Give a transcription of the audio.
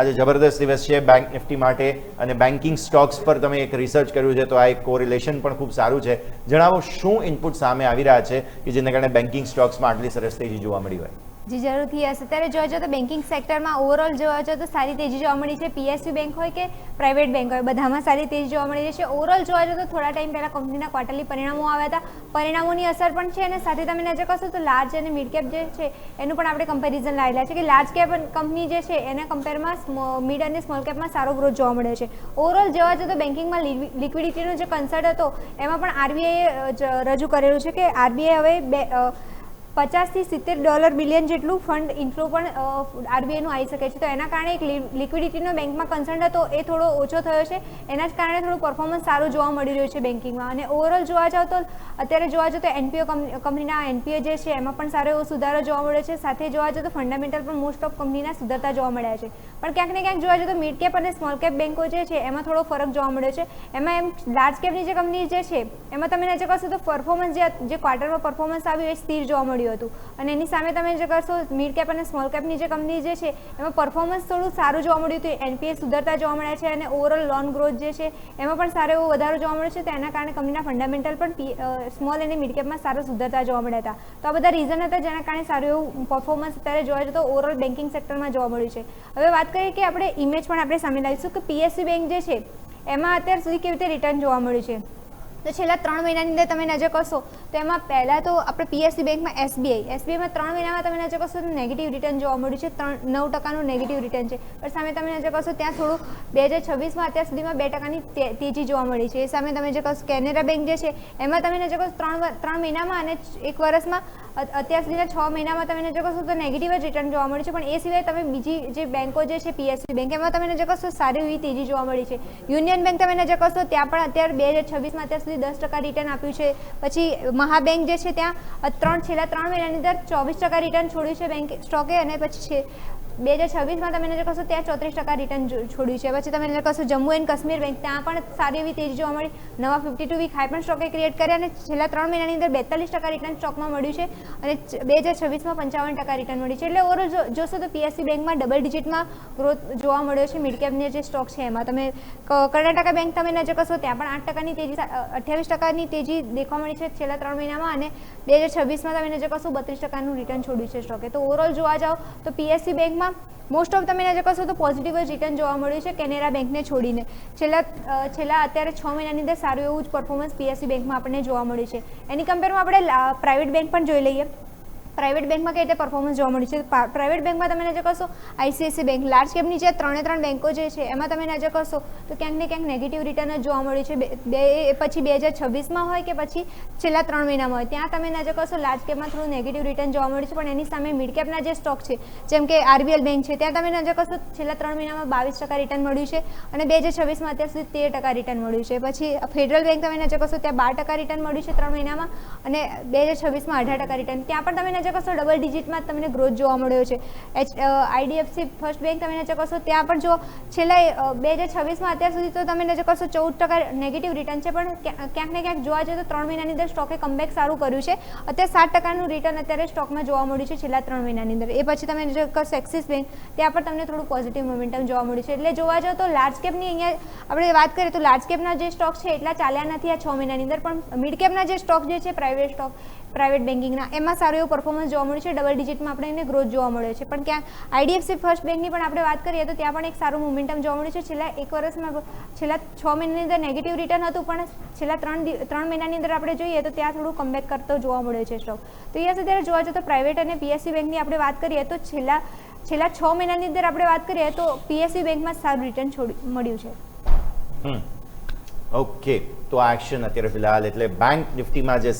આજે જબરદસ્ત દિવસ છે બેંક નિફ્ટી માટે અને બેન્કિંગ સ્ટોક્સ પર તમે એક રિસર્ચ કર્યું છે તો આ એક કોરિલેશન પણ ખૂબ સારું છે. જણાવો શું ઇનપુટ સામે આવી રહ્યા છે કે જેને કારણે બેન્કિંગ સ્ટોક્સમાં આટલી સરસ તેજી જોવા મળી હોય? જી જરૂરથી હશે. અત્યારે જોવા જાઓ તો બેન્કિંગ સેક્ટરમાં ઓવરઓલ જોવા જાઓ તો સારી તેજી જોવા મળી છે. પીએસયુ બેંક હોય કે પ્રાઇવેટ બેંક હોય બધામાં સારી તેજી જોવા મળી રહી છે. ઓવરઓલ જોવા જાઓ તો થોડા ટાઈમ પહેલાં કંપનીના ક્વાર્ટરલી પરિણામો આવ્યા હતા. પરિણામોની અસર પણ છે અને સાથે તમે નજર કરશો તો લાર્જ અને મિડ કેપ જે છે એનું પણ આપણે કમ્પેરિઝન લાવેલા છે કે લાર્જ કેપ કંપની જે છે એના કમ્પેરમાં મિડ અને સ્મોલ કેપમાં સારો ગ્રોથ જોવા મળ્યો છે. ઓવરઓલ જોવા જાઓ તો બેન્કિંગમાં લિક્વિડિટીનો જે કન્સર્ટ હતો એમાં પણ આરબીઆઈએ રજૂ કરેલું છે કે આરબીઆઈ હવે $50 થી $70 બિલિયન જેટલું ફંડ ઇન્ફ્લો પણ આરબીઆઈનું આવી શકે છે. તો એના કારણે એક લિક્વિડિટીનો બેંકમાં કન્સર્ન હતો એ થોડો ઓછો થયો છે. એના જ કારણે થોડું પરફોર્મન્સ સારું જોવા મળી રહ્યું છે બેન્કિંગમાં. અને ઓવરઓલ જોવા જાઓ તો અત્યારે જોવા જાઓ તો એનપીઓ કંપનીના એનપીઓ જે છે એમાં પણ સારો એવો સુધારો જોવા મળ્યો છે. સાથે જોવા જાઓ તો ફંડામેન્ટલ પણ મોસ્ટ ઓફ કંપનીના સુધરતા જોવા મળ્યા છે. પણ ક્યાંક ને ક્યાંક જોવા જાઓ તો મિડ કેપ અને સ્મોલ કેપ બેન્કો જે છે એમાં થોડો ફરક જોવા મળ્યો છે. એમાં એમ લાર્જ કેપની જે કંપની જે છે એમાં તમે નજર કરશો તો પરફોર્મન્સ જે ક્વાર્ટરમાં પરફોર્મન્સ આવ્યું એ સ્થિર જોવા મળ્યું હતું. અને એની સામે તમે જે કરશો મિડ કેપ અને સ્મોલ કેપની જે કંપની જે છે એમાં પરફોર્મન્સ થોડું સારું જોવા મળ્યું હતું. એનપીએ સુધરતા જોવા મળ્યા છે અને ઓવરઓલ લોન ગ્રોથ જે છે એમાં પણ સારો એવો વધારો જોવા મળ્યો છે. તો એના કારણે કંપનીના ફંડામેન્ટલ પણ સ્મોલ અને મિડ કેપમાં સારો સુધરતા જોવા મળ્યા હતા. તો આ બધા રીઝન હતા જેના કારણે સારું એવું પરફોર્મન્સ અત્યારે જોવા જતો ઓવરઓલ બેન્કિંગ સેક્ટરમાં જોવા મળ્યું છે. હવે વાત કરીએ કે આપણે ઇમેજ પણ આપણે સામે લાવીશું કે પીએસયુ બેંક જે છે એમાં અત્યાર સુધી કેવી રીતે રિટર્ન જોવા મળ્યું છે. તો છેલ્લા 3 મહિનાની અંદર તમે નજર કરશો તો એમાં પહેલાં તો આપણે પીએસયુ બેંકમાં એસબીઆઈમાં 3 મહિનામાં તમે નજર કરશો તો નેગેટિવ રિટર્ન જોવા મળ્યું છે. 9% નેગેટિવ રિટર્ન છે. પણ સામે તમે નજર કરશો ત્યાં થોડું 2026માં અત્યાર સુધીમાં 2% તેજી જોવા મળી છે. એ સામે તમે જે કરશો કેનેરા બેંક જે છે એમાં તમે નજર કરશો 3 મહિનામાં અને 1 વર્ષમાં અત્યાર સુધીના 6 મહિનામાં તમે નજર કરશો તો નેગેટિવ જ રિટર્ન જોવા મળ્યું છે. પણ એ સિવાય તમે બીજી જે બેંકો જે છે પીએસયુ બેંક એમાં તમે નજર કરશો સારી એવી તેજી જોવા મળી છે. યુનિયન બેંક તમે નજર કરશો ત્યાં પણ અત્યારે 2026માં અત્યાર સુધી 10% રિટર્ન આપ્યું છે. પછી મહાબેંક જે છે ત્યાં છેલ્લા 3 મહિનાની અંદર 24% રિટર્ન છોડ્યું છે બેંક સ્ટોકે અને પછી 2026માં તમે નજર કરશો ત્યાં 34% રિટર્ન છોડ્યું છે. પછી તમે નજર કરશો જમ્મુ એન્ડ કાશ્મીર બેંક ત્યાં પણ સારી એવી તેજી જોવા મળી. નવા 52 વીક હાઈ પણ સ્ટોકે ક્રિએટ કર્યા અને છેલ્લા 3 મહિનાની અંદર 42% રિટર્ન સ્ટોકમાં મળ્યું છે અને 2026માં 55% રિટર્ન મળ્યું છે. એટલે ઓવરઓલ જોશો તો પીએસયુ બેંકમાં ડબલ ડિજિટમાં ગ્રોથ જોવા મળ્યો છે. મિડ કેપની જે સ્ટોક છે એમાં તમે કર્ણાટકા બેંક તમે નજર કરશો ત્યાં પણ 8%ની તેજી 28%ની તેજી દેખવા મળી છે છેલ્લા 3 મહિનામાં અને 2026માં તમે નજર કરશો 32%નું રિટર્ન છોડ્યું છે સ્ટોકે. તો ઓવરઓલ જોવા જાઓ તો પીએસયુ બેંકમાં મોસ્ટ ઓફ તમે નજર કરશો તો પોઝિટિવ જ રિટર્ન જોવા મળ્યું છે કેનેરા બેંકને છોડીને. છેલ્લા અત્યારે 6 મહિનાની અંદર સારું એવું જ પરફોર્મન્સ પીએસયુ બેંકમાં આપણને જોવા મળ્યું છે. એની કમ્પેરમાં આપણે પ્રાઇવેટ બેંક પણ જોઈ લઈએ. પ્રાઇવેટ બેંકમાં કઈ રીતે પરફોર્મન્સ જોવા મળ્યું છે. પ્રાઇવેટ બેંકમાં તમે નજર કરશો આઈસીઆઈસીઆઈ બેંક લાર્જ કેપની જે 3 બેંકો જે છે એમાં તમે નજર કરશો તો ક્યાંક ને ક્યાંક નેગેટિવ રિટર્ન જ જોવા મળ્યું છે. પછી 2026માં હોય કે પછી છેલ્લા 3 મહિનામાં હોય ત્યાં તમે નજર કરશો લાર્જ કેપમાં થોડું નેગેટિવ રિટર્ન જોવા મળ્યું છે. પણ એની સામે મિડ કેપના જે સ્ટોક છે જેમ કે આરબીએલ બેંક છે ત્યાં તમે નજર કરશો છેલ્લા 3 મહિનામાં 22% રિટર્ન મળ્યું છે અને 2026માં અત્યાર સુધી 13% રિટર્ન મળ્યું છે. પછી ફેડરલ બેંક તમે નજર કરશો ત્યાં 12% રિટર્ન મળ્યું છે 3 મહિનામાં અને 2026માં 18% રિટર્ન. ત્યાં પણ તમે નજર કરશો ડબલ ડિજિટમાં તમને ગ્રોથ જોવા મળ્યો છે. આઈડીએફસી ફર્સ્ટ બેંક તમે નજર કરશો ત્યાં પણ જો છેલ્લા 2026માં અત્યાર સુધી તો તમે નજર કરશો 14% નેગેટિવ રિટર્ન છે. પણ ક્યાંક ને ક્યાંક જોવા જઈએ તો 3 મહિનાની અંદર સ્ટોકે કમબેક સારું કર્યું છે. અત્યારે 7%નું રિટર્ન અત્યારે સ્ટોકમાં જોવા મળ્યું છે છેલ્લા 3 મહિનાની અંદર. એ પછી તમે નજર કરશો એક્સિસ બેંક ત્યાં પણ તમને થોડું પોઝિટિવ મોમેન્ટમ જોવા મળ્યું છે. એટલે જોવા જાઓ તો લાર્જ કેપની અહીંયા આપણે વાત કરીએ તો લાર્જ કેપના જે સ્ટોક છે એટલા ચાલ્યા નથી આ 6 મહિનાની અંદર. પણ મિડ કેપના જે સ્ટોક જે છે પ્રાઇવેટ બેન્કિંગના એમાં સારું એવું પરફોર્મન્સ જોવા મળ્યું છે. ડબલ ડિજિટમાં આપણે એને ગ્રોથ જોવા મળ્યો છે. પણ ક્યાં આઈડીએફસી ફર્સ્ટ બેંકની પણ આપણે વાત કરીએ તો ત્યાં પણ એક સારું મોમેન્ટમ જોવા મળ્યું છે. છેલ્લા 1 વર્ષમાં છેલ્લા 6 મહિનાની અંદર નેગેટિવ રિટર્ન હતું પણ છેલ્લા 3 મહિનાની અંદર આપણે જોઈએ તો ત્યાં થોડું કમબેક કરતો જોવા મળ્યો છે સ્ટોક. તો અહીંયા અત્યારે જોવા જઈએ તો પ્રાઇવેટ અને પીએસયુ બેંકની આપણે વાત કરીએ તો છેલ્લા 6 મહિનાની અંદર આપણે વાત કરીએ તો પીએસયુ બેંકમાં સારું રિટર્ન મળ્યું છે. ઓકે, તો આ એક્શન અત્યારે ફિલહાલ એટલે બેંક નિફ્ટીમાં જે